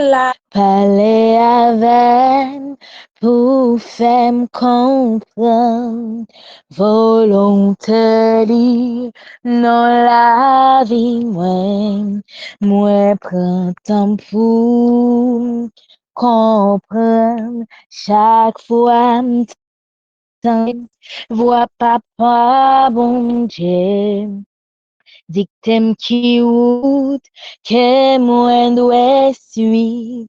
Parler avec pour faire comprendre volonté dans la vie moi prends temps pour comprendre chaque fois vois papa bon Dieu dictem qui route que moi dois suivre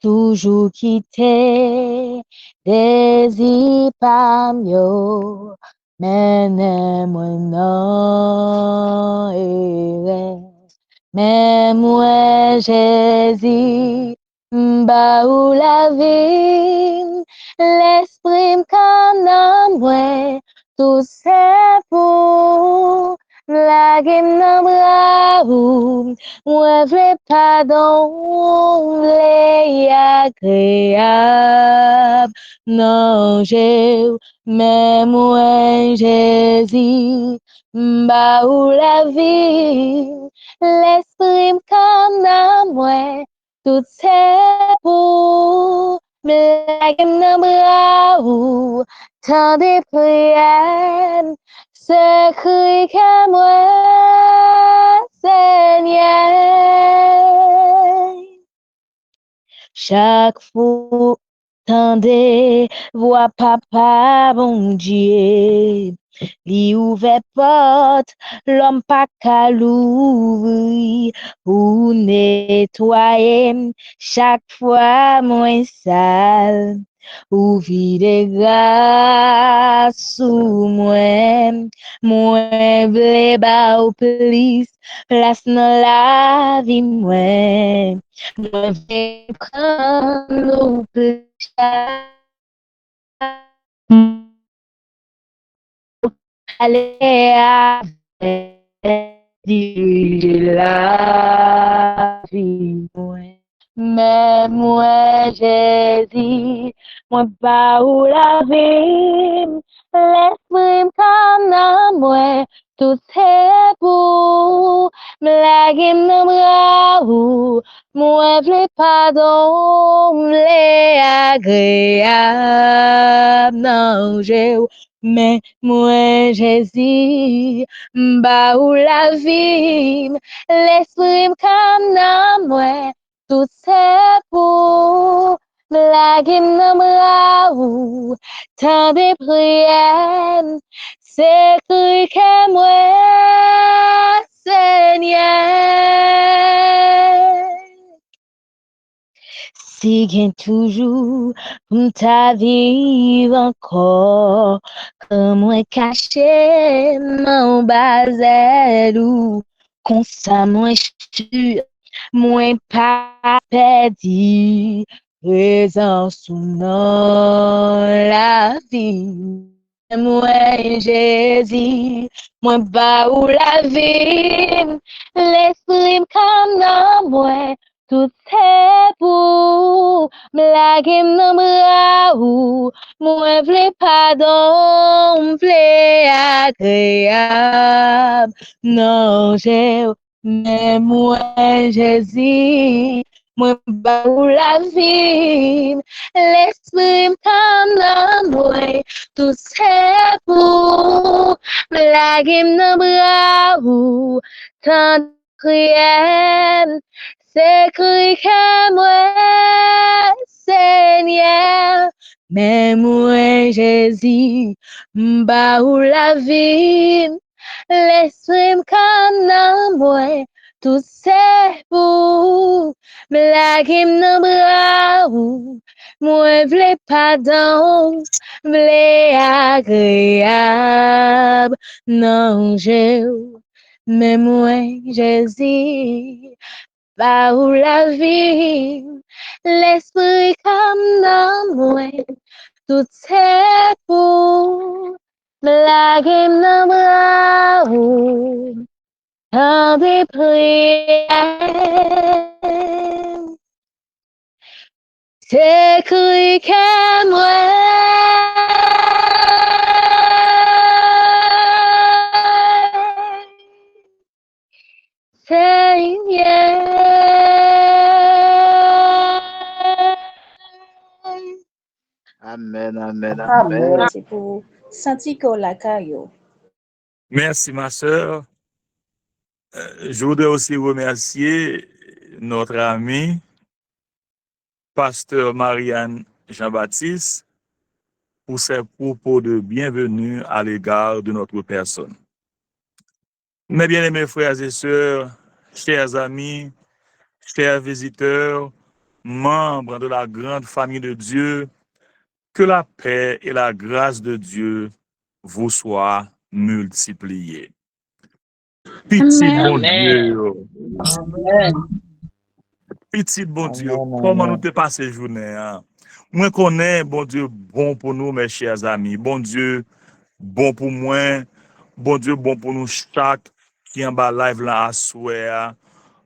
toujours quitter désir pas mieux mène-moi non mais moi Jésus bah ou la vie l'esprit comme moi tout c'est pour la game dans bras moi vle pardon vle agréable non j'ai mais moi Jésus bah ou la vie l'esprit comme dans moi tout c'est pour me laguer dans bras tant de prières ce cri que moi Seigneur chaque fois tendez voix papa bon Dieu li ouvert porte l'homme pas qu'à l'ouvrir ou nettoyer chaque fois moins sale ou vide grâce sous moi vle ba ou plus place dans la vie moi vais prendre au plus aller avec la vie moi mais moi Jésus moi pas où la vie l'esprit comme dans moi tout c'est pour me laguer dans bras moi vle pardon vle agréable non j'ai mais moi Jésus bah ou la vie l'esprit comme dans moi tout c'est pour me laguer dans bras tant de prières c'est cru que moi Seigneur si gain toujours ta vivre encore comme moi caché mon basel ou constamment moi sûr moi pas perdu présence sous la vie moi Jésus moi bas où la vie l'esprit comme dans moi tout c'est pour me laguer dans bras moi vle pardon vle agréable non j'ai mais moi Jésus moi bas où la vie l'esprit comme dans moi tout c'est pour me laguer dans bras tant de prières c'est cru que moi Seigneur mais moi Jésus bah où la vie l'esprit comme dans moi tout c'est pour me laguer dans bras moi vle pardon vle agréable non j'ai mais moi Jésus bah où la vie l'esprit comme dans moi tout c'est pour me laguer dans bras tant de prières c'est cru que moi Seigneur Amen, amen, Amen. amen. C'est pour sentir que la caillou. Merci, ma sœur. Je voudrais aussi remercier notre ami, pasteur Marianne Jean-Baptiste, pour ses propos de bienvenue à l'égard de notre personne. Mes bien-aimés frères et sœurs, chers amis, chers visiteurs, membres de la grande famille de Dieu, que la paix et la grâce de Dieu vous soient multipliées. Petit bon Dieu, petit bon Dieu, Amen, comment nous amen. te passé journée? Hein? Moi connais, bon Dieu, bon pour nous, mes chers amis. Bon Dieu, bon pour moi. Bon Dieu, bon pour nous chaque qui en bas live là à souhait.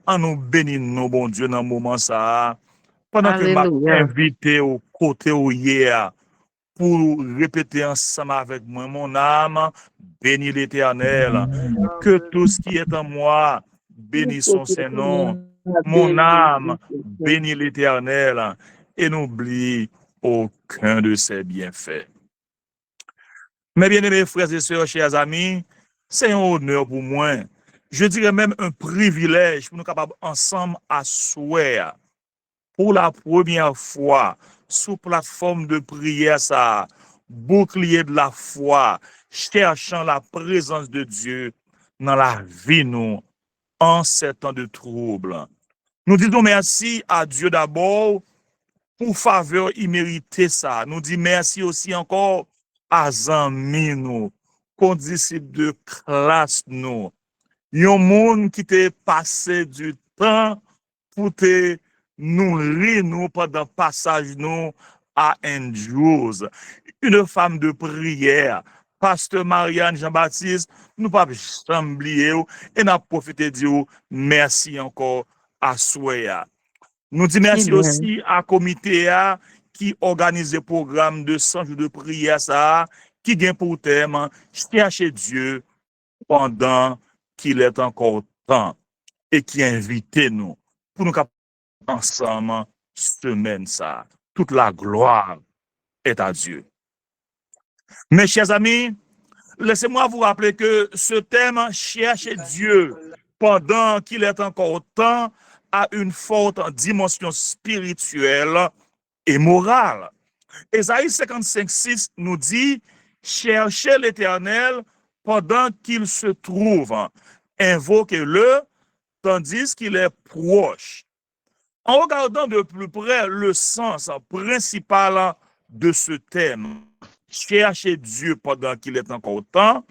En nous bénir, nous, bon Dieu, dans le moment ça. Pendant que m'a Alléluia. invité au côté où hier pour répéter ensemble avec moi, mon âme, bénis l'Éternel. Que tout ce qui est en moi, bénisse son Saint-Nom. Mon âme, bénis l'Éternel et n'oublie aucun de ses bienfaits. Mes bien-aimés frères et sœurs, chers amis, c'est un honneur pour moi. Je dirais même un privilège pour nous capables ensemble à souhait pour la première fois sous plateforme de prière ça, bouclier de la foi, cherchant la présence de Dieu dans la vie nous en ces temps de trouble. Nous disons merci à Dieu d'abord pour faveur imméritée ça. Nous disons merci aussi encore à Zami nous, condisciples de classe nous. Yon monde qui t'a passé du temps pour te nourrir nous pendant passage nous à Andrews. Une femme de prière, pasteur Marianne Jean-Baptiste, nous pas jamais oublier et n'a profité de dire merci encore à Soya. Nous disons merci Amen. aussi à comité qui organise le programme de 100 jours de prière ça, qui vient pour thème chercher Dieu pendant qu'il est encore temps et qui invite nous pour nous ensemble semaine ça. Toute la gloire est à Dieu. Mes chers amis, laissez-moi vous rappeler que ce thème chercher Dieu pendant qu'il est encore temps a une forte dimension spirituelle et morale. Ésaïe 55:6 nous dit cherchez l'Éternel pendant qu'il se trouve, invoquez-le tandis qu'il est proche. En regardant de plus près le sens principal de ce thème, chercher Dieu pendant qu'il est encore temps,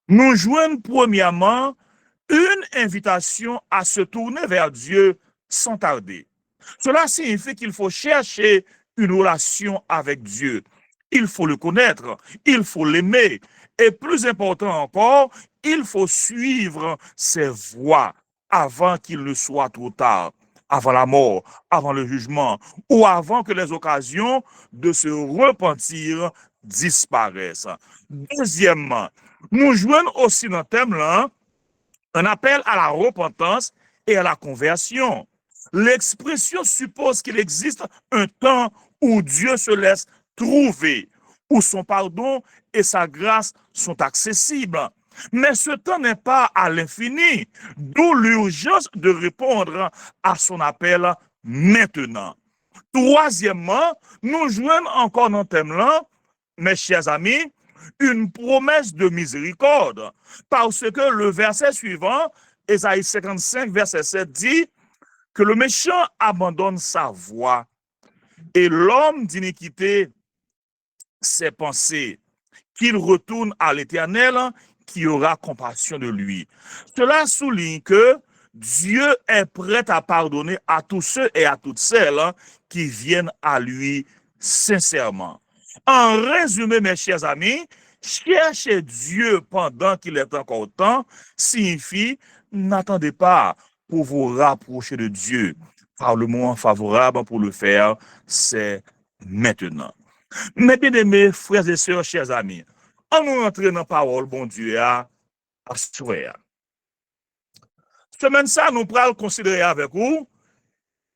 nous joignons premièrement une invitation à se tourner vers Dieu sans tarder. Cela signifie qu'il faut chercher une relation avec Dieu. Il faut le connaître, il faut l'aimer. Et plus important encore, il faut suivre ses voies avant qu'il ne soit trop tard, avant la mort, avant le jugement, ou avant que les occasions de se repentir disparaissent. Deuxièmement, nous joignons aussi dans le thème là un appel à la repentance et à la conversion. L'expression suppose qu'il existe un temps où Dieu se laisse trouver, où son pardon et sa grâce sont accessibles. Mais ce temps n'est pas à l'infini, d'où l'urgence de répondre à son appel maintenant. Troisièmement, nous joignons encore dans le thème là, mes chers amis, une promesse de miséricorde. Parce que le verset suivant, Ésaïe 55, verset 7, dit que le méchant abandonne sa voie et l'homme d'iniquité ses pensées, qu'il retourne à l'Éternel qui aura compassion de lui. Cela souligne que Dieu est prêt à pardonner à tous ceux et à toutes celles qui viennent à lui sincèrement. En résumé, mes chers amis, chercher Dieu pendant qu'il est encore temps signifie n'attendez pas pour vous rapprocher de Dieu. Par le moment favorable pour le faire, c'est maintenant. Mes bien-aimés frères et sœurs, chers amis, en nous rentrant dans la parole, bon Dieu, à souhait. Semaine ça, nous pourrons considérer avec vous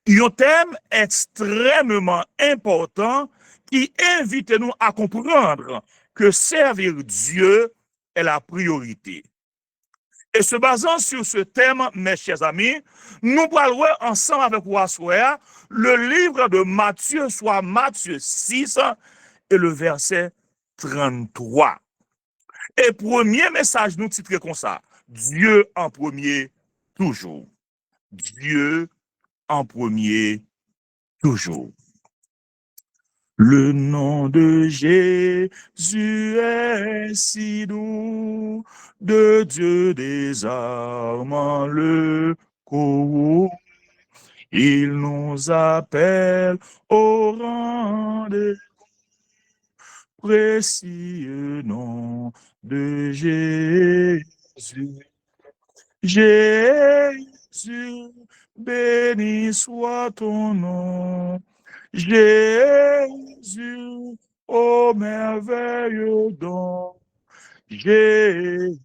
un thème extrêmement important qui invite nous à comprendre que servir Dieu est la priorité. Et se basant sur ce thème, mes chers amis, nous parlerons ensemble avec vous le livre de Matthieu, soit Matthieu 6 et le verset 33. Et premier message nous titre comme ça, Dieu en premier toujours. Dieu en premier toujours. Le nom de Jésus est si doux, de Dieu désarmant le courroux. Il nous appelle au rang de précieux nom de Jésus. Jésus, béni soit ton nom. Jésus, ô merveilleux don. Jésus,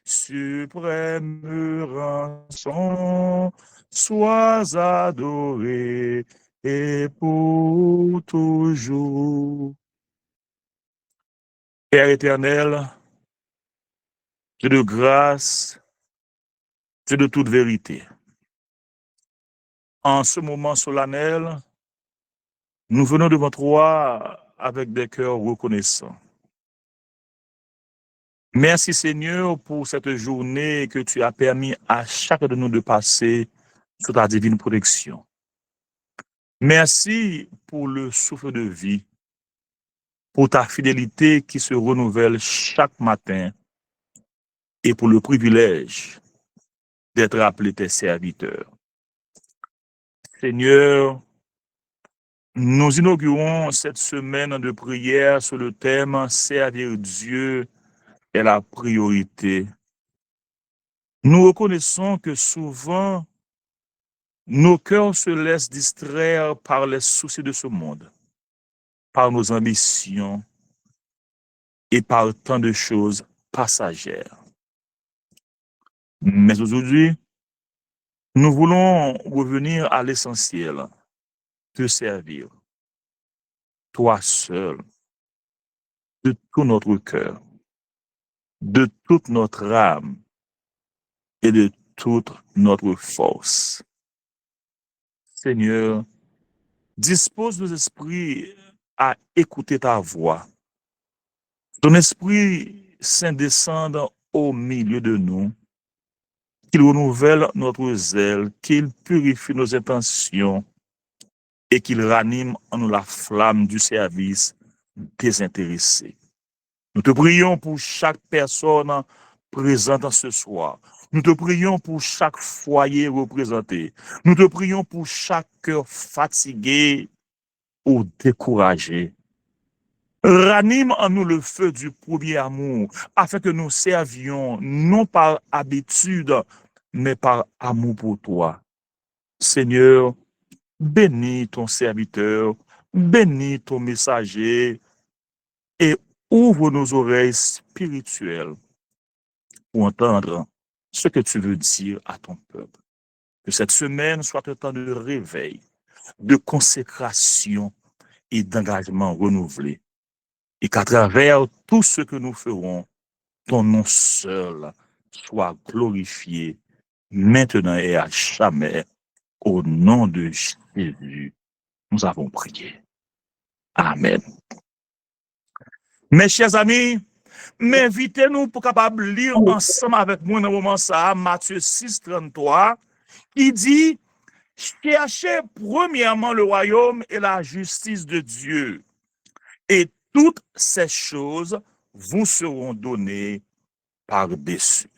suprême rançon, sois adoré et pour toujours. Père éternel, Dieu de grâce, Dieu de toute vérité. En ce moment solennel, nous venons devant toi avec des cœurs reconnaissants. Merci Seigneur pour cette journée que tu as permis à chacun de nous de passer sous ta divine protection. Merci pour le souffle de vie, pour ta fidélité qui se renouvelle chaque matin et pour le privilège d'être appelé tes serviteurs. Seigneur, nous inaugurons cette semaine de prière sur le thème « Servir Dieu est la priorité ». Nous reconnaissons que souvent, nos cœurs se laissent distraire par les soucis de ce monde, par nos ambitions et par tant de choses passagères. Mais aujourd'hui, nous voulons revenir à l'essentiel, te servir, toi seul, de tout notre cœur, de toute notre âme et de toute notre force. Seigneur, dispose nos esprits à écouter ta voix. Ton Esprit Saint descende au milieu de nous, qu'il renouvelle notre zèle, qu'il purifie nos intentions et qu'il ranime en nous la flamme du service désintéressé. Nous te prions pour chaque personne présente ce soir. Nous te prions pour chaque foyer représenté. Nous te prions pour chaque cœur fatigué ou découragé. Ranime en nous le feu du premier amour, afin que nous servions non par habitude, mais par amour pour toi. Seigneur, bénis ton serviteur, bénis ton messager et ouvre nos oreilles spirituelles pour entendre ce que tu veux dire à ton peuple. Que cette semaine soit un temps de réveil, de consécration et d'engagement renouvelé. Et qu'à travers tout ce que nous ferons, ton nom seul soit glorifié maintenant et à jamais. Au nom de Jésus, nous avons prié. Amen. Mes chers amis, m'invitez-nous pour capable lire ensemble avec moi dans le moment ça, Matthieu 6, 33, qui dit « Cherchez premièrement le royaume et la justice de Dieu, et toutes ces choses vous seront données par-dessus. »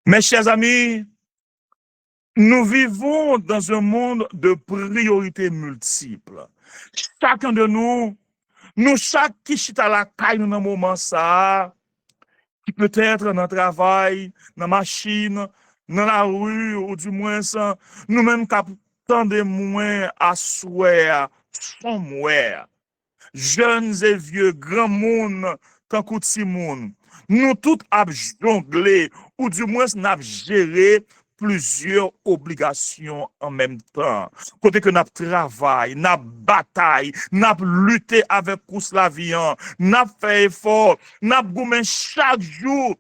Mes chers amis, nous vivons dans un monde de priorités multiples. Chacun de nous chaque qui chita à la caille dans un moment ça, qui peut être dans le travail, dans la machine, dans la rue, ou du moins, nous-mêmes captons des moins à souhait, somewhere. Jeunes et vieux, grand monde, tant que petit monde. Nous tous avons jonglé, ou du moins, nous avons géré plusieurs obligations en même temps. Côté que nous travaillons, nous bataille, nous lutter avec course la vie, nous fait effort, nous goumé chaque jour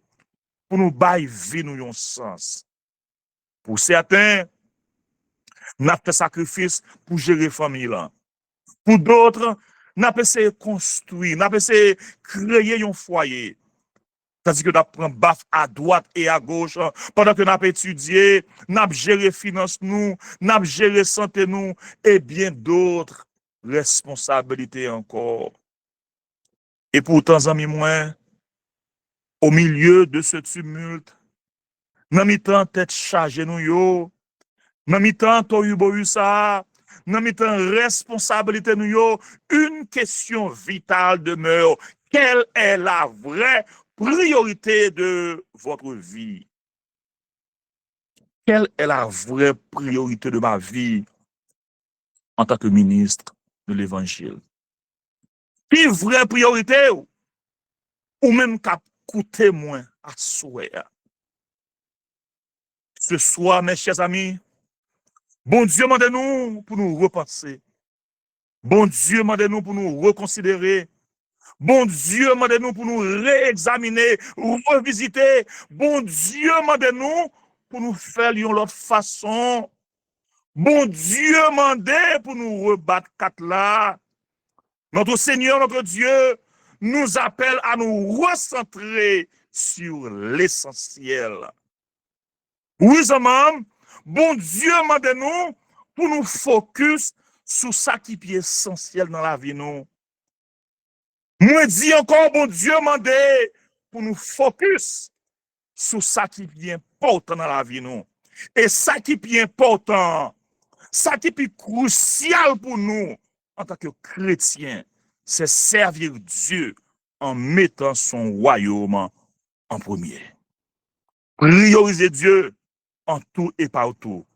pour nous bailler vie nous un sens. Pour certains, nous fait sacrifice pour gérer famille là. Pour d'autres, nous essayé de construire, nous essayé de créer un foyer. C'est-à-dire que nous prenons baf à droite et à gauche, pendant que nous étudié, nous géré finances nous géré santé nous, et bien d'autres responsabilités encore. Et pourtant, amis moi, au milieu de ce tumulte, nous avons tête chargée nous yo, nous avons toyu ça, nous avons responsabilité nous yo, une question vitale demeure. Quelle est la vraie priorité de votre vie? Quelle est la vraie priorité de ma vie en tant que ministre de l'Évangile? Qui vraie priorité ou même qu'à coûter moins à souhait? Ce soir, mes chers amis, bon Dieu demande-nous pour nous repenser. Bon Dieu demande-nous pour nous reconsidérer. Bon Dieu, demandez-nous pour nous réexaminer, revisiter. Bon Dieu, demandez-nous pour nous faire de l'autre façon. Bon Dieu, demandez pour nous rebattre quatre là. Notre Seigneur, notre Dieu, nous appelle à nous recentrer sur l'essentiel. Oui, maman, bon Dieu, demandez-nous pour nous focus sur ça qui est essentiel dans la vie, nous. Moi dis encore, bon Dieu, mandé pour nous focus sur ça qui est important dans la vie, nous. Et ça qui est important, ça qui est crucial pour nous en tant que chrétiens, c'est servir Dieu en mettant son royaume en premier. Prioriser Dieu en tout et partout.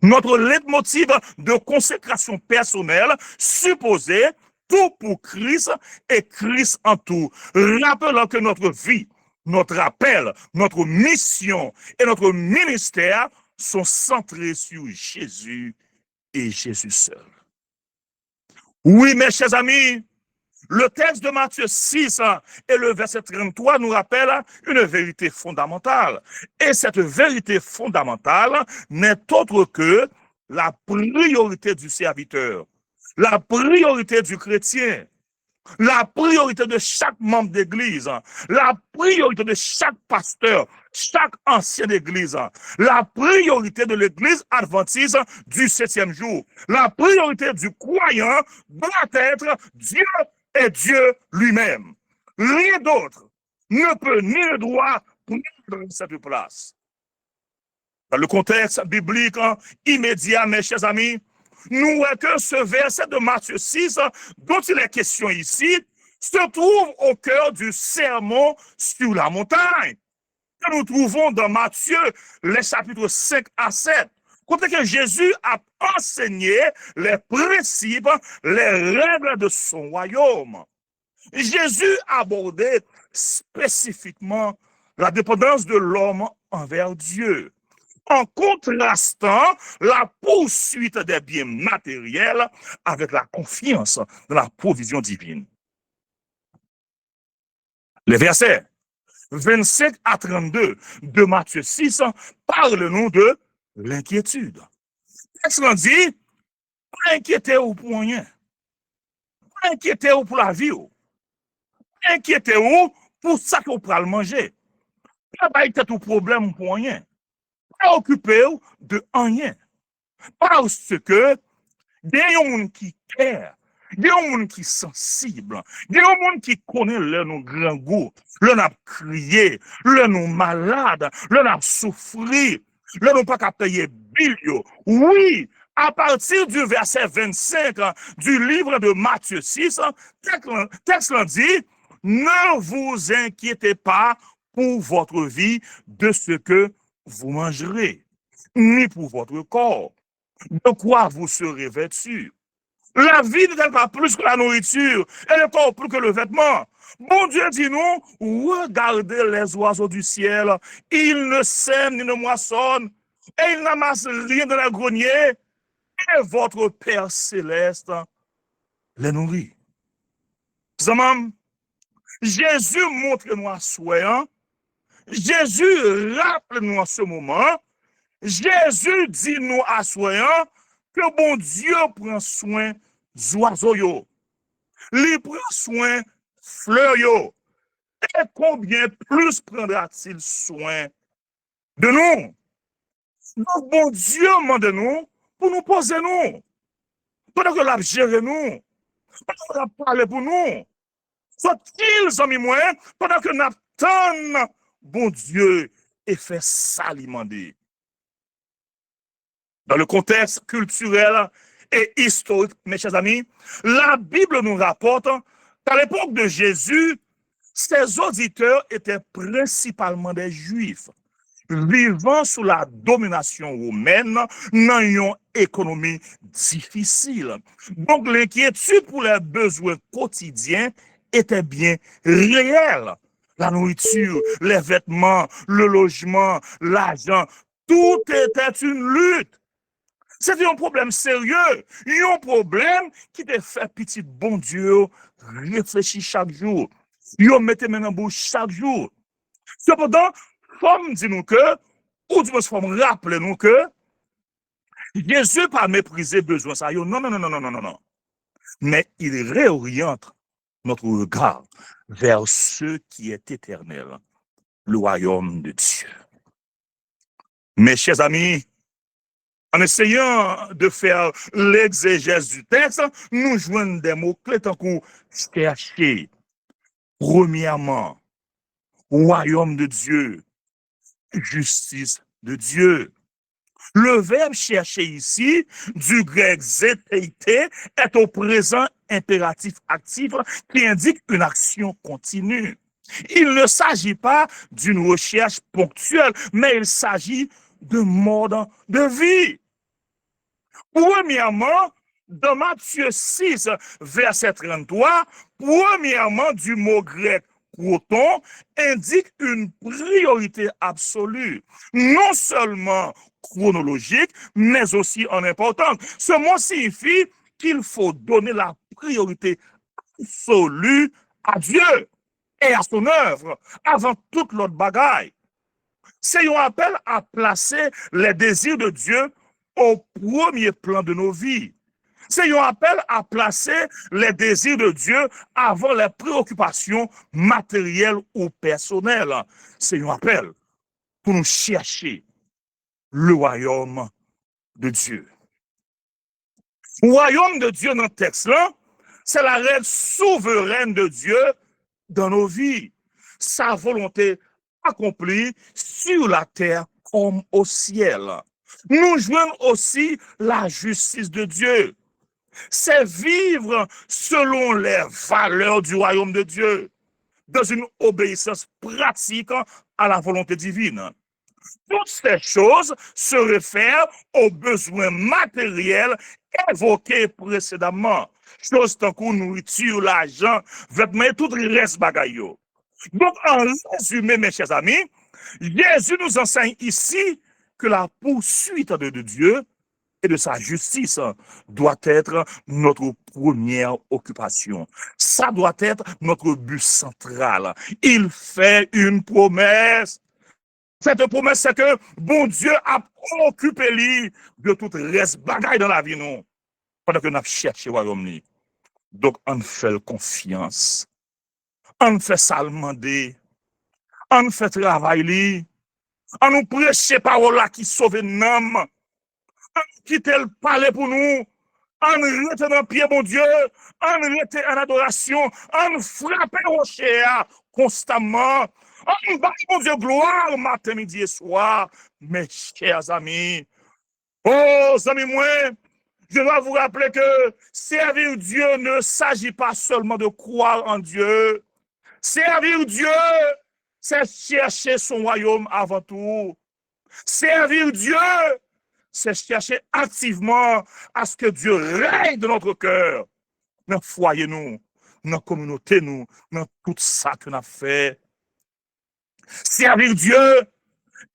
Notre leitmotiv de consécration personnelle supposé tout pour Christ et Christ en tout. Rappelant que notre vie, notre appel, notre mission et notre ministère sont centrés sur Jésus et Jésus seul. Oui, mes chers amis, le texte de Matthieu 6 et le verset 33 nous rappellent une vérité fondamentale. Et cette vérité fondamentale n'est autre que la priorité du serviteur, la priorité du chrétien, la priorité de chaque membre d'église, la priorité de chaque pasteur, chaque ancien d'église, la priorité de l'église adventiste du 7e jour, la priorité du croyant doit être Dieu et Dieu lui-même. Rien d'autre ne peut ni ne doit prendre cette place. Dans le contexte biblique immédiat, mes chers amis, nous voyons que ce verset de Matthieu 6, dont il est question ici, se trouve au cœur du sermon sur la montagne, que nous trouvons dans Matthieu, les chapitres 5 à 7. Côté que Jésus a enseigné les principes, les règles de son royaume. Jésus a abordé spécifiquement la dépendance de l'homme envers Dieu, en contrastant la poursuite des biens matériels avec la confiance dans la provision divine. Les versets 25 à 32 de Matthieu 6 parlent-nous de l'inquiétude. Texte dit, pas inquiétez-vous pour rien. Pas inquiétez-vous pour la vie. Pas inquiétez-vous pour ça que vous pourrez manger. Pas bailler tout problème pour rien. Pas occupez-vous de rien. Parce que il y a des gens qui care, il y a des gens qui sont sensibles, il y a des gens qui connaissent le nous grand goût, le nous crier, le nous malade, le nous souffrir, le nous pas qu'à payer bill. Oui, à partir du verset 25 du livre de Matthieu 6, texte dit, ne vous inquiétez pas pour votre vie de ce que vous mangerez, ni pour votre corps, de quoi vous serez vêtus. La vie n'est pas plus que la nourriture, elle n'est pas plus que le vêtement. Bon Dieu dit nous, regardez les oiseaux du ciel, ils ne sèment ni ne moissonnent, et ils n'amassent rien dans la grenier, et votre Père céleste les nourrit. Zamam, Jésus montre-nous à soi, Jésus rappelle-nous en ce moment, Jésus dit nous à soi que bon Dieu prend soin des oiseaux, il prend soin fleurs, et combien plus prendra-t-il soin de nous? Donc, bon Dieu demande nous pour nous poser nous, pendant que l'a géré nous, pendant que l'a parlé pour nous. Soit-il, amis moi, pendant que nous attendons, bon Dieu, et fait ça lui demander. Dans le contexte culturel et historique, mes chers amis, la Bible nous rapporte qu'à l'époque de Jésus, ses auditeurs étaient principalement des Juifs, vivant sous la domination romaine dans une économie difficile. Donc l'inquiétude pour les besoins quotidiens était bien réelle. La nourriture, les vêtements, le logement, l'argent, tout était une lutte. C'était un problème sérieux, un problème qui te fait petit bon Dieu réfléchir chaque jour. Yo mettez maintenant en bouche chaque jour. Cependant, comme dit nous que, ou du moins, comme rappeler nous que, Jésus pas mépriser besoin ça. Non, non, non, non, non, non, non, non. Mais il réoriente notre regard vers ce qui est éternel, le royaume de Dieu. Mes chers amis, en essayant de faire l'exégèse du texte, nous joignons des mots-clés tant qu'on chercher. Premièrement, royaume de Dieu, justice de Dieu. Le verbe chercher ici, du grec zétéité, est au présent impératif actif qui indique une action continue. Il ne s'agit pas d'une recherche ponctuelle, mais il s'agit de mode de vie. Premièrement, dans Matthieu 6, verset 33, premièrement, du mot grec proton indique une priorité absolue, non seulement chronologique, mais aussi en importance. Ce mot signifie qu'il faut donner la priorité absolue à Dieu et à son œuvre avant toute l'autre bagaille. C'est un appel à placer les désirs de Dieu au premier plan de nos vies. C'est un appel à placer les désirs de Dieu avant les préoccupations matérielles ou personnelles. C'est un appel pour nous chercher le royaume de Dieu. Le royaume de Dieu dans le texte là, c'est la règle souveraine de Dieu dans nos vies. Sa volonté accomplie sur la terre comme au ciel. Nous jouons aussi la justice de Dieu. C'est vivre selon les valeurs du royaume de Dieu, dans une obéissance pratique à la volonté divine. Toutes ces choses se réfèrent aux besoins matériels évoqués précédemment. Choses tant que nourriture, l'argent, vêtements, tout le reste bagaille. Donc, en résumé, mes chers amis, Jésus nous enseigne ici que la poursuite de Dieu et de sa justice doit être notre première occupation. Ça doit être notre but central. Il fait une promesse. Cette promesse, c'est que bon Dieu a occupé lui de tout reste bagaille dans la vie, non? Pendant que nous avons cherché le royaume. Donc, on fait confiance. On fait ça demander. On fait travail. On nous prêche parole là qui sauve l'âme. On quitte le palais pour nous. On reste dans le pied, bon Dieu. On reste en adoration. On frappe au rocher constamment. On bat, mon Dieu, gloire matin, midi et soir. Mes chers amis. Oh, amis, moi, je dois vous rappeler que servir Dieu ne s'agit pas seulement de croire en Dieu. Servir Dieu, c'est chercher son royaume avant tout. Servir Dieu, c'est chercher activement à ce que Dieu règne dans notre cœur, dans le foyer nous, dans la communauté nous, dans tout ça que nous avons fait. Servir Dieu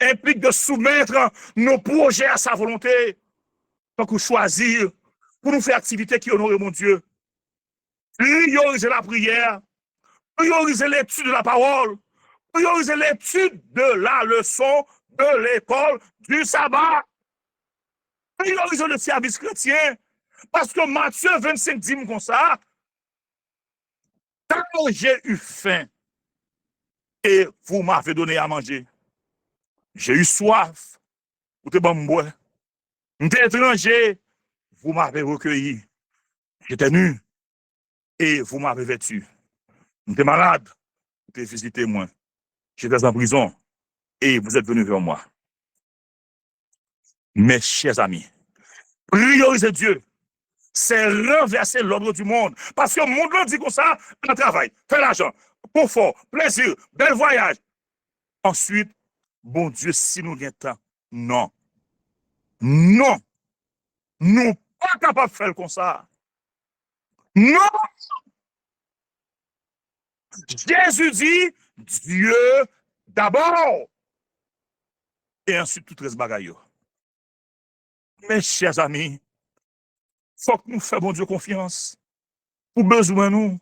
implique de soumettre nos projets à sa volonté. Donc, choisir pour nous faire activité qui honore mon Dieu. Prioriser la prière, prioriser l'étude de la parole, prioriser l'étude de la leçon de l'école du sabbat. Prioriser le service chrétien. Parce que Matthieu 25 dit comme ça, quand j'ai eu faim et vous m'avez donné à manger, j'ai eu soif, vous te bon boire. J'étais étranger, vous m'avez recueilli. J'étais nu et vous m'avez vêtu. J'étais malade, vous avez visité moi. J'étais en prison et vous êtes venus vers moi. Mes chers amis, prioriser Dieu, c'est renverser l'ordre du monde. Parce que le monde dit comme ça, un travail, fait l'argent, confort, plaisir, bel voyage. Ensuite, bon Dieu, si nous avons temps, non. Non. Nous pas capables de faire comme ça. Non. Jésus dit, Dieu d'abord. Et ensuite, tout reste bagaille. Mes chers amis, il faut que nous fassions bon Dieu confiance. Pour besoin nous.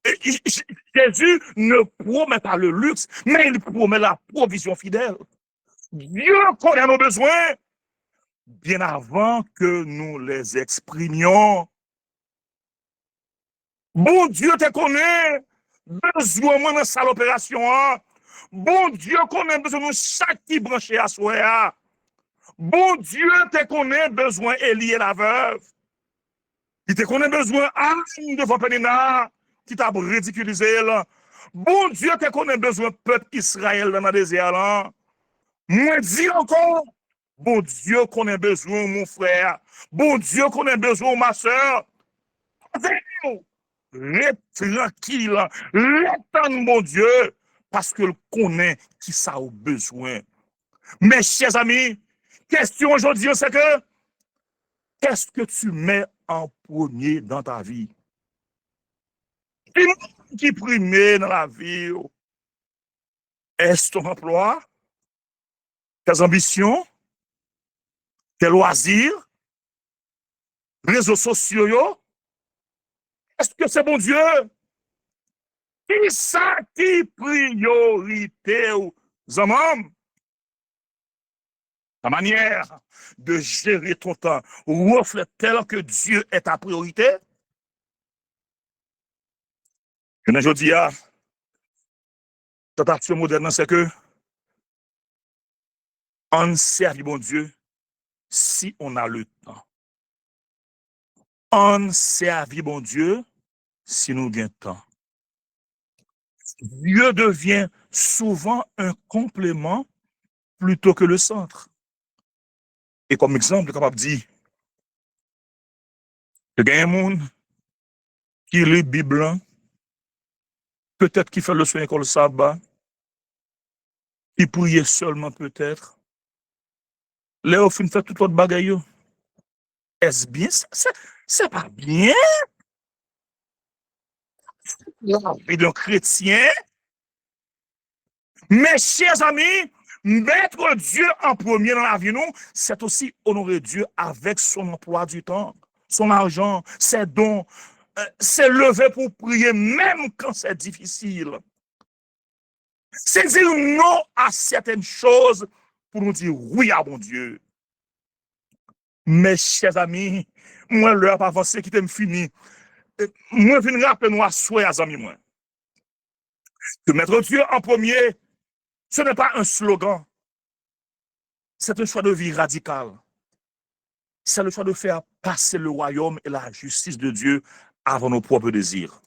Et Jésus ne promet pas le luxe, mais il promet la provision fidèle. Dieu connaît nos besoins bien avant que nous les exprimions. Bon Dieu te connaît besoin moi dans sa opération. Bon Dieu connaît besoin de chaque qui branché à soi. Bon Dieu te connaît besoin Élie et la veuve. Il te connaît besoin Anne devant Pénina qui t'a ridiculisé. Bon Dieu te connaît besoin peuple Israël dans le désert. Moi dis encore, bon Dieu connaît besoin mon frère. Bon Dieu connaît besoin ma soeur. Reste tranquille, reste mon Dieu, parce qu'il connaît qui ça a besoin. Mes chers amis, question aujourd'hui, c'est que qu'est-ce que tu mets en premier dans ta vie? Qui primait dans la vie? Est-ce ton emploi? Tes ambitions? Tes loisirs? Réseaux sociaux? Est-ce que c'est bon Dieu? Qui ça qui priorité aux hommes? Ta manière de gérer ton temps reflète-t-elle que Dieu est ta priorité? Je dis, cette action moderne, c'est que on sert bon Dieu si on a le temps. On sert bon Dieu si nous avons le temps. Dieu devient souvent un complément plutôt que le centre. Et comme exemple, je suis capable de dire, il y a un monde qui lit la Bible, peut-être qui fait le soin école sabbat, qui prie seulement peut-être. Là, au fin, fait tout autre bagaille. Est-ce bien? C'est pas bien. La vie d'un chrétien. Mes chers amis, mettre Dieu en premier dans la vie, nous, c'est aussi honorer Dieu avec son emploi du temps, son argent, ses dons, c'est lever pour prier même quand c'est difficile. C'est dire non à certaines choses pour nous dire oui à mon Dieu. Mes chers amis, moi, l'heure pas avancé qui t'aime fini. Moi, je viens rappeler nous à souhait à amis, moi. Que mettre Dieu en premier, ce n'est pas un slogan. C'est un choix de vie radical. C'est le choix de faire passer le royaume et la justice de Dieu avant nos propres désirs.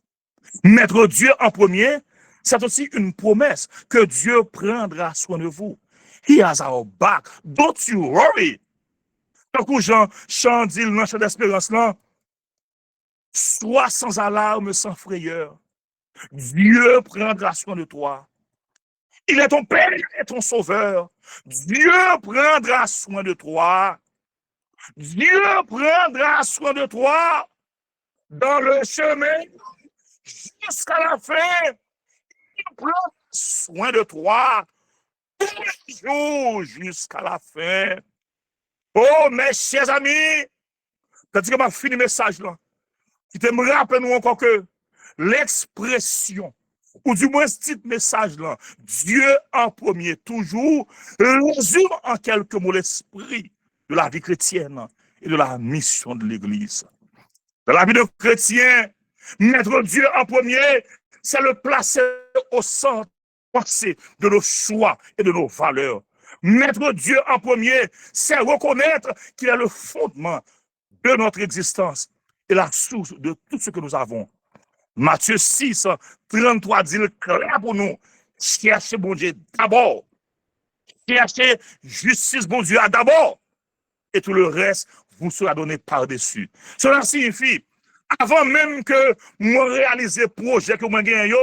Mettre Dieu en premier, c'est aussi une promesse que Dieu prendra soin de vous. He has our back. Don't you worry. Tant que Jean dit dans le chant d'espérance là, sois sans alarme, sans frayeur. Dieu prendra soin de toi. Il est ton Père et ton Sauveur. Dieu prendra soin de toi. Dieu prendra soin de toi dans le chemin jusqu'à la fin. Il prend soin de toi tous les jours jusqu'à la fin. Oh, mes chers amis, tandis que m'a fini le message là, qui te me rappelle nous encore que l'expression, ou du moins ce petit message là, Dieu en premier, toujours, résume en quelques mots l'esprit de la vie chrétienne et de la mission de l'Église. Dans la vie de chrétien, mettre Dieu en premier, c'est le placer au centre de nos choix et de nos valeurs. Mettre Dieu en premier, c'est reconnaître qu'il est le fondement de notre existence et la source de tout ce que nous avons. Matthieu 6, 33 dit clair pour nous. Cherchez bon Dieu d'abord. Cherchez justice bon Dieu d'abord. Et tout le reste vous sera donné par-dessus. Cela signifie, avant même que moi réalise le projet que moi gagne,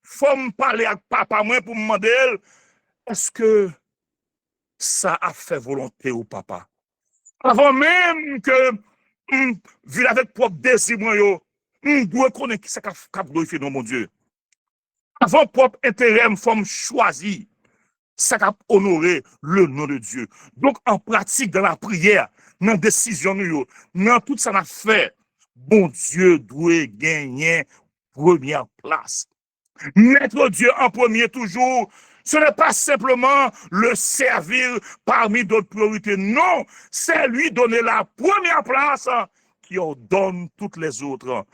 faut me parler avec papa moi pour me demander est-ce que ça a fait volonté au papa. Avant même que vu avec propre désir moi doit connaître qui ça qu'a glorifié mon Dieu. Avant propre intérêt, faut me choisir ça qu'a honoré le nom de Dieu. Donc en pratique dans la prière, dans la décision dans tout ça n'a fait, bon Dieu doit gagner première place. Mettre Dieu en premier toujours, ce n'est pas simplement le servir parmi d'autres priorités. Non, c'est lui donner la première place qui ordonne toutes les autres.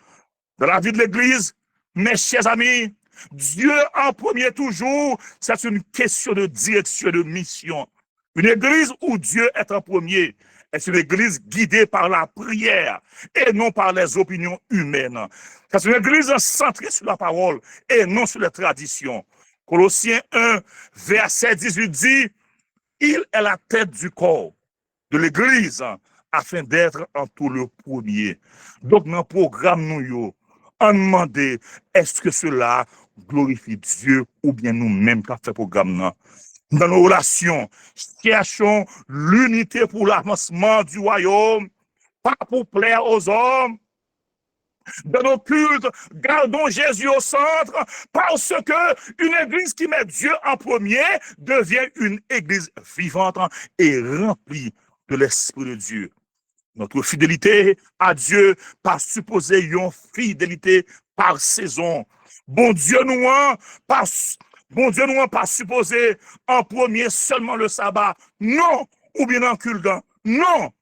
Dans la vie de l'Église, mes chers amis, Dieu en premier toujours, c'est une question de direction, de mission. Une Église où Dieu est en premier est une Église guidée par la prière et non par les opinions humaines. C'est une Église centrée sur la parole et non sur les traditions. Colossiens 1, verset 18 dit, il est la tête du corps de l'Église afin d'être en tout le premier. Donc, dans le programme, nous, on demande, est-ce que cela glorifie Dieu ou bien nous-mêmes qui avons fait le programme? Dans nos relations, cherchons l'unité pour l'avancement du royaume, pas pour plaire aux hommes. Dans nos cultes, gardons Jésus au centre, parce que une église qui met Dieu en premier devient une église vivante et remplie de l'Esprit de Dieu. Notre fidélité à Dieu pas supposée une fidélité par saison. Bon Dieu nous pas supposé en premier seulement le sabbat. Non. Ou bien en culte. Non.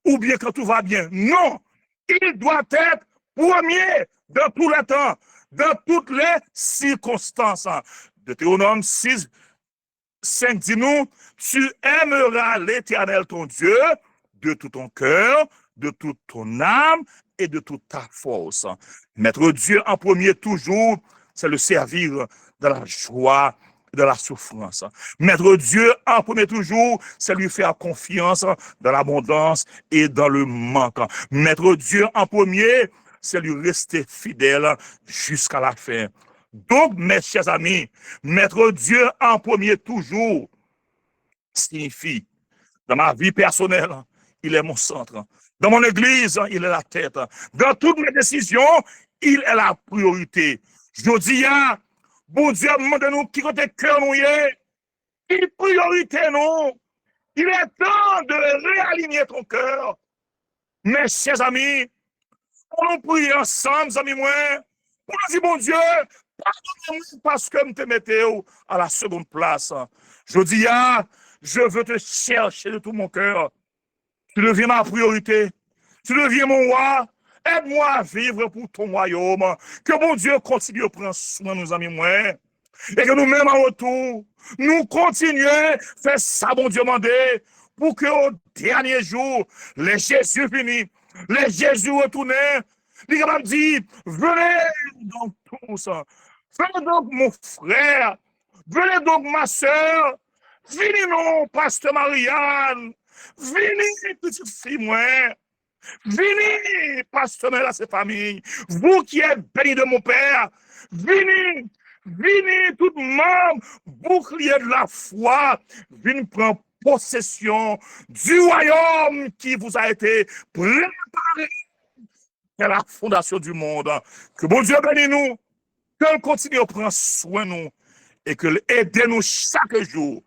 Ou bien quand tout va bien. Non. Il doit être premier dans tout le temps, dans toutes les circonstances. Deutéronome 6, 5 dit nous, tu aimeras l'Éternel ton Dieu de tout ton cœur, de toute ton âme et de toute ta force. Mettre Dieu en premier toujours, c'est le servir dans la joie, dans la souffrance. Mettre Dieu en premier toujours, c'est lui faire confiance dans l'abondance et dans le manque. Mettre Dieu en premier, c'est lui rester fidèle jusqu'à la fin. Donc, mes chers amis, mettre Dieu en premier toujours signifie, dans ma vie personnelle, il est mon centre. Dans mon église, il est la tête. Dans toutes mes décisions, il est la priorité. Je dis, bon Dieu, demande-nous qui côté cœur nous est. Il priorité non. Il est temps de réaligner ton cœur. Mes chers amis, on nous prie ensemble, amis moi. On nous dit, bon Dieu, pardonne-moi parce que je te mettais à la seconde place. Je dis, je veux te chercher de tout mon cœur. Tu deviens ma priorité. Tu deviens mon roi. Aide-moi à vivre pour ton royaume. Que bon Dieu continue à prendre soin de nos amis moi. Et que nous-mêmes en retour, nous continuons à faire ça, bon Dieu, mandé, pour que au dernier jour, les Jésus finis, les Jésus retournés, les gars dit, venez donc tous, venez donc mon frère, venez donc ma soeur, venez non, pasteur Marianne, venez petite fille moi, venez pasteur à ses familles, vous qui êtes bénis de mon Père, venez tout membre, bouclier de la foi, venez prendre possession du royaume qui vous a été préparé à la fondation du monde. Que bon Dieu bénisse nous, qu'il continue à prendre soin de nous et qu'il aide nous chaque jour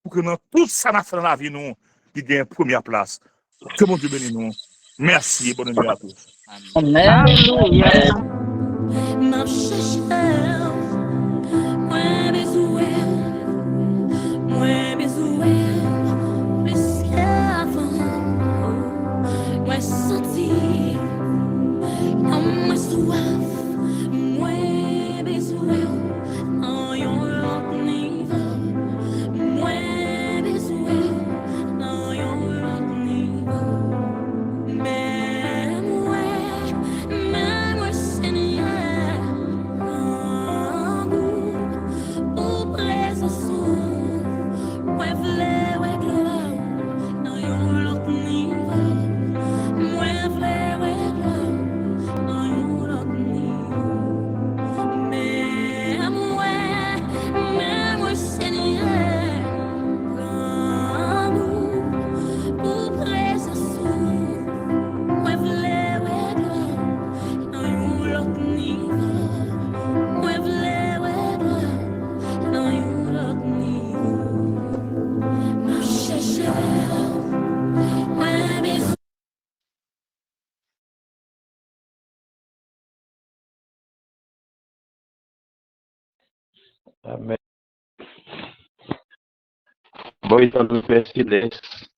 pour que dans tout ça n'a fait dans la vie, nous, il gagne première place. Que bon Dieu bénisse nous. Merci et bonne nuit à tous. Amen. Alléluia. Ma chachel, moi besoin, plus qu'avant, moi senti, comme moi soif, moi besoin, en un autre niveau, moi besoin, en un autre niveau. Même moi, Seigneur, en vous, pour présence, moi, v'lais, ouais, gloire, dans un autre niveau. Moi, v'lais, ouais, gloire, dans un autre niveau. Même moi, Seigneur, en vous, pour présence, moi v'lais ouais gloire, dans un autre niveau. Moi v'lais ouais gloire, dans un autre niveau. Ma cherche, moi besoin. Amen. Bon, étant le Père Céleste,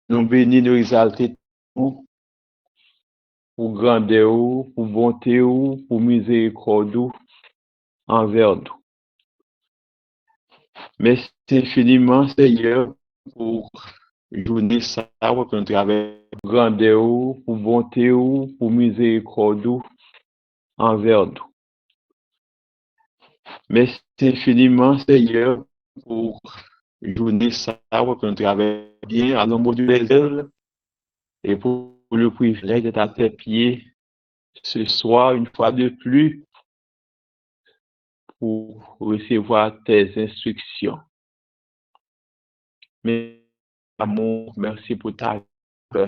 nous bénis, nous exalter pour grandeur, pour bonté, pour miséricorde envers nous. Merci infiniment, Seigneur, pour journée ça, pour notre travail, pour grandeur, pour bonté, pour miséricorde envers nous. Merci infiniment, Seigneur, pour journée ça, pour notre travail bien à l'ombre du désert et pour le privilège d'être à tes pieds ce soir, une fois de plus, pour recevoir tes instructions. Mais, amour, merci pour ta gloire.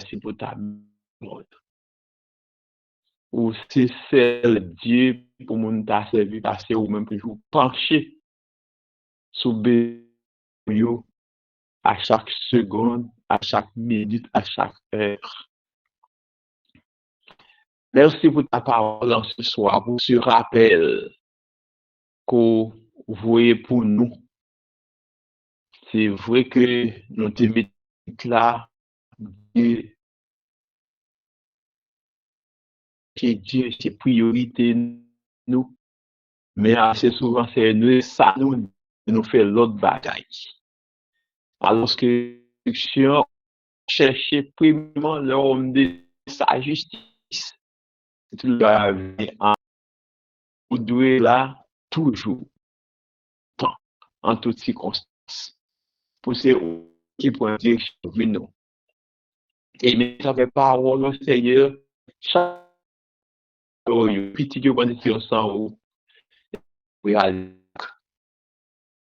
Ou c'est celle Dieu pour mon t'a servi passer ou même toujours pencher sous béo à chaque seconde, à chaque minute, à chaque heure. Merci pour ta parole en ce soir, pour ce rappel qu'on voyait pour nous. C'est vrai que nous te mettons là, que Dieu, c'est priorité nous, mais assez souvent, c'est nous, ça nous fait l'autre bagaille. Alors que l'instruction chercher premièrement l'homme de sa justice. Tu dois venir là toujours, en toutes circonstances. Pour ceux qui prennent direction vers nous. Et mais ça fait parole au Seigneur, chaque petit Dieu va dire sans vous.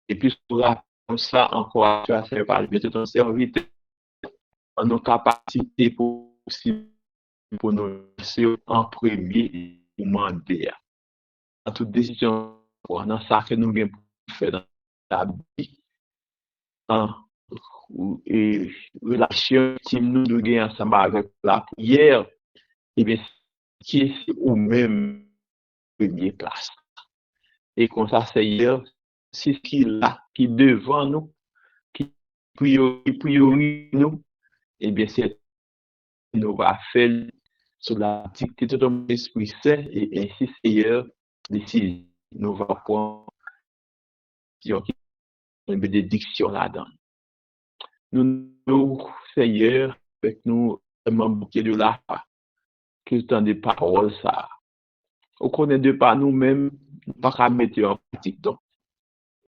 Et puis, comme ça, encore, tu as fait parler de ton serviteur en nos capacités possibles pour nous laisser en premier demander à toute décision, dans ça que nous avons fait dans la vie, et relation intime nous devons ensemble avec la prière, et bien, qui est au même premier place. Et comme ça, Seigneur, c'est ce qui est là, qui est devant nous, qui priorise nous, et bien, c'est nous va faire sur la dictée de ton Esprit Saint, et ainsi, Seigneur, d'ici, nous va prendre une bénédiction là-dedans. Nous, Seigneur, avec nous, membres de la foi, que tant de paroles ça. On connaît de pas nous-mêmes, pas qu'à mettre en pratique. Donc.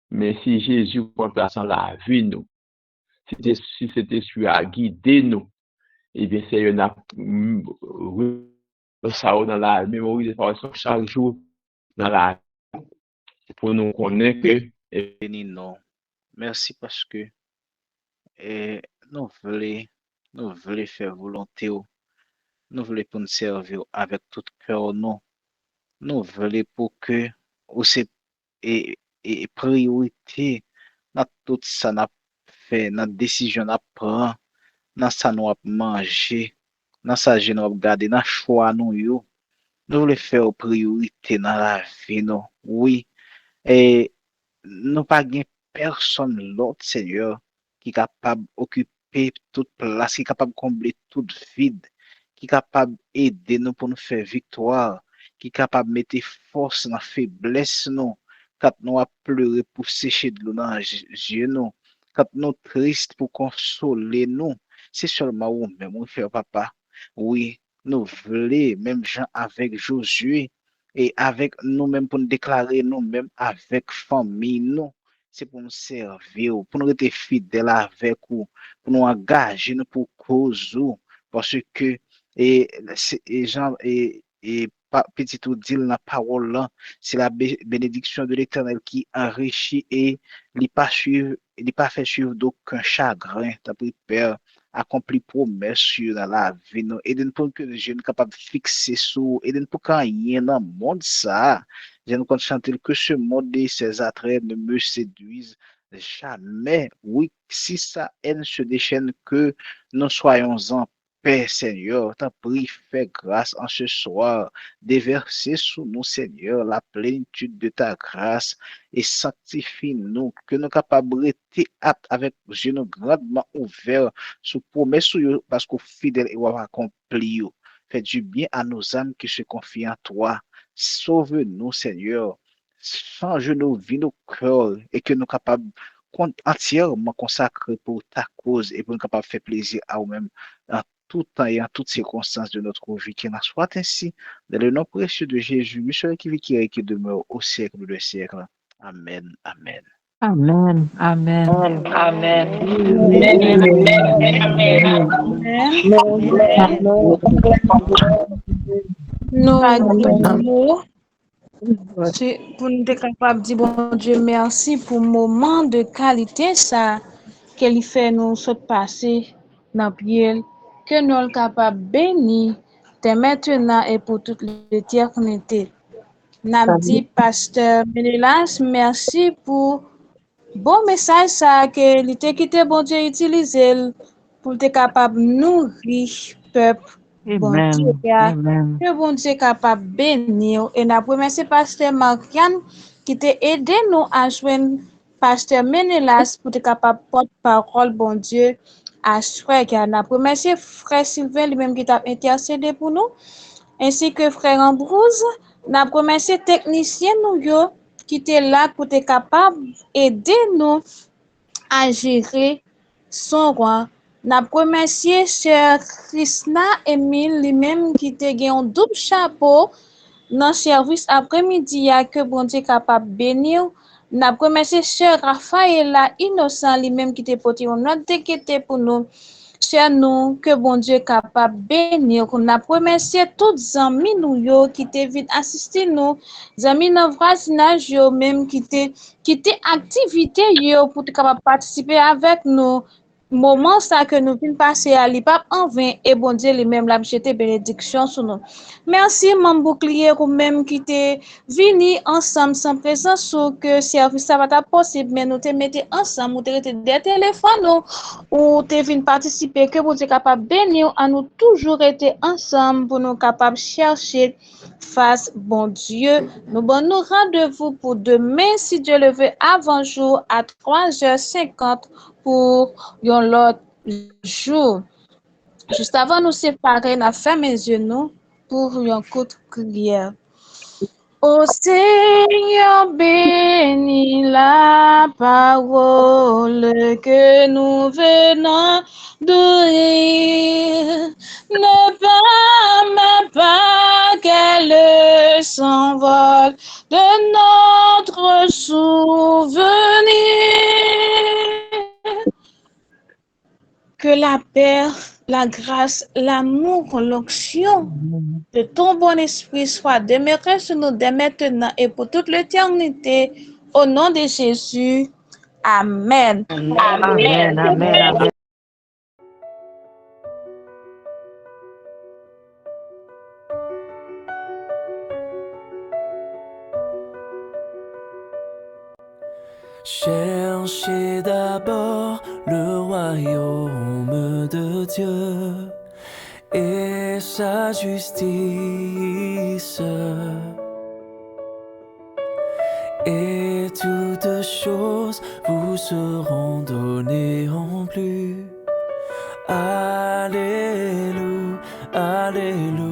Mais si Jésus prend place en la vie, nous, si c'était sur à guider nous, eh bien, c'est une ça dans la mémorisation chaque jour dans la pour nous connaître que Bénis nous. merci parce que nous voulons faire volonté, nous voulons pour nous servir avec tout cœur, nous voulons pour que aussi et priorité dans tout ça n'a fait, dans décision n'a prend, dans ça nous a manger, dans ça nous a regarder, dans choix nous voulons faire priorité dans la vie, non. Oui, et nous pas gain personne l'autre, Seigneur, qui est capable d'occuper toute place, qui est capable de combler toute vide, qui est capable d'aider nous pour nous faire victoire, qui est capable de mettre force dans la faiblesse, nous, quand nous a pleuré pour sécher de l'eau dans les yeux, nous, quand nous tristes pour consoler nous, c'est seulement vous même, mon frère papa. Oui, nous voulons, même gens avec Josué, et avec nous-mêmes pour nous déclarer nous-mêmes avec famille, nous. C'est pour nous servir, pour nous être fidèles avec vous, pour nous engager nous pour cause ou, parce que Jean et petit tout dit la parole là, c'est la bénédiction de l'Éternel qui enrichit et il pas fait suivre d'aucun chagrin. T'as pris Père accompli promesse sur la vie nous et pour que les jeunes capables de fixer sur et pour quand rien dans le monde ça je ne compte chanter que ce monde et ses attraits ne me séduisent jamais. Oui, si ça haine se déchaîne, que nous soyons en paix, Seigneur. T'as pris, fais grâce en ce soir, déverser sous nous, Seigneur, la plénitude de ta grâce et sanctifie-nous, que nous capables d'être aptes avec genoux grandement ouverts sous promesse, parce qu'au fidèle et au accompli. Fais du bien à nos âmes qui se confient en toi. Sauve-nous, Seigneur. Change nos vies, nos cœurs, et que nous capables entièrement consacrer pour ta cause et pour nous capables de faire plaisir à nous-mêmes en tout temps et en toutes circonstances de notre vie. Qu'il en soit ainsi, dans le nom précieux de Jésus, Monsieur qui vit et qui demeure au siècle des siècles. Amen. Amen. Amen. Amen. Nous avons pour nous être capables de dire, bon Dieu, merci pour le moment de qualité ça qu'il fait nous se passer dans le pied, que nous sommes capables de bénir dès maintenant et pour toute l'éternité. Nous dit, Pasteur Ménélas, merci pour bon message ça que l'été qui était bon Dieu utilisé pour être capable de nourrir le peuple. Bon Dieu, Amen. que bon Dieu capable de bénir. Et nous remercions Pasteur Markian qui t'a aidé nous à joindre Pasteur Ménélas pour être capable de porter parole, bon Dieu, à frère. Nous remercions Frère Sylvain lui-même qui t'a intercédé pour nous, ainsi que Frère Ambroise. Nous remercions technicien nous qui était là pour être capable d'aider nous à gérer son roi. Nous remercions Sœur Krishna Emile lui-même qui te gagné un double chapeau dans le service après-midi que bon Dieu capable de bénir. Nous remercions Sœur Raphaëla Innocent lui-même qui te porté une note de pour nous. Sœur nous que bon Dieu capable de bénir. Nous remercions tous les amis nous qui te vite assister nous, les amis dans voisinage yo même qui te activité yo pour te capable participer avec nous. Moment ça que nous venons passer à l'IPAP en vain et bon Dieu lui-même l'a jeté bénédiction sur nous. Merci mon bouclier ou même qui t'est venu ensemble sans présence ou que service ça va être possible mais nous te mettez ensemble ou te mettez des téléphones ou te venu participer que vous êtes capable de bénir à nous toujours été ensemble pour nous capables de chercher face bon Dieu. Nous bon nous rendez-vous pour demain si Dieu le veut avant jour à 3h50 pour l'autre jour. Juste avant de nous séparer, nous fermons les yeux nous pour un coup de prière. Ô Seigneur, bénis la parole que nous venons d'ouvrir. Ne permets pas qu'elle s'envole de notre souvenir. Que la paix, la grâce, l'amour, l'onction de ton bon esprit soit demeuré sur nous dès maintenant et pour toute l'éternité. Au nom de Jésus. Amen. Amen. Amen. Amen. Cherchez d'abord le royaume de Dieu et sa justice, et toutes choses vous seront données en plus. Alléluia, Alléluia.